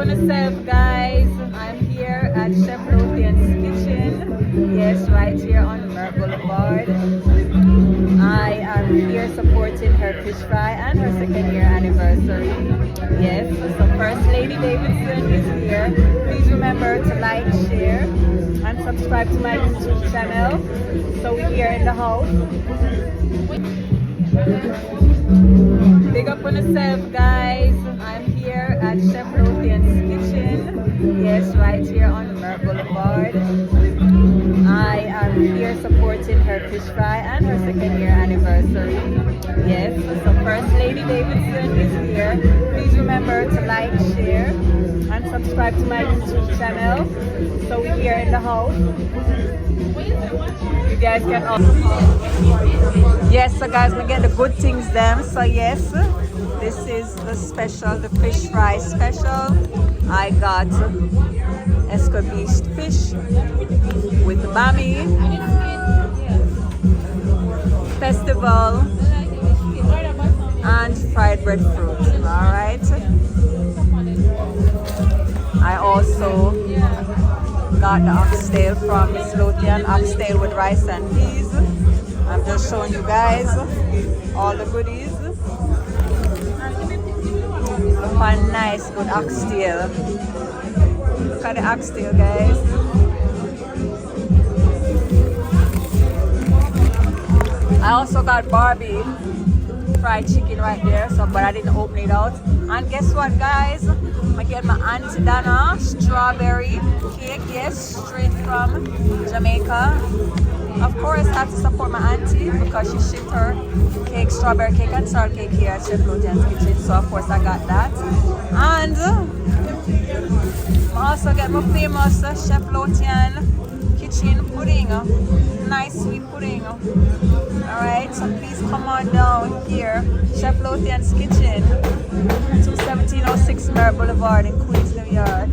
on yourself, guys. I'm here at Chef Lothian's kitchen. Yes, right here on Mer Boulevard. I am here supporting her fish fry and her 2nd-year anniversary. Yes, so First Lady Davidson is here. Please remember to like, share, and subscribe to my YouTube channel. So we're here in the house. Big up on yourself, guys. I'm here at Chef Lothian's kitchen. Yes, right here on Mer Boulevard. I am here supporting her fish fry and her 2nd-year anniversary. Yes, so First Lady Davidson is here. Please remember to like, share, and subscribe to my YouTube channel. So we're here in the house. You guys can also. Yes, so guys, we get the good things them. So yes, this is the special, the fish fry special. I got escovitched fish with bami, festival, and fried breadfruit. All right. I also got the oxtail from Miss Lothian, oxtail with rice and peas. I'm just showing you guys all the goodies. Look for a nice good oxtail. Look at the oxtail, guys. I also got Barbie fried chicken right there, so but I didn't open it out. And guess what, guys? I get my Auntie Dana strawberry cake, yes, straight from Jamaica. Of course, I have to support my auntie because she shipped her cake, strawberry cake and salt cake here at Chef Lothian's kitchen. So of course I got that. And I also get my famous Chef Lothian kitchen pudding. Nice sweet pudding. Alright, so please come on down here. Chef Lothian's kitchen, 21706 Mer Boulevard in Queens, New York.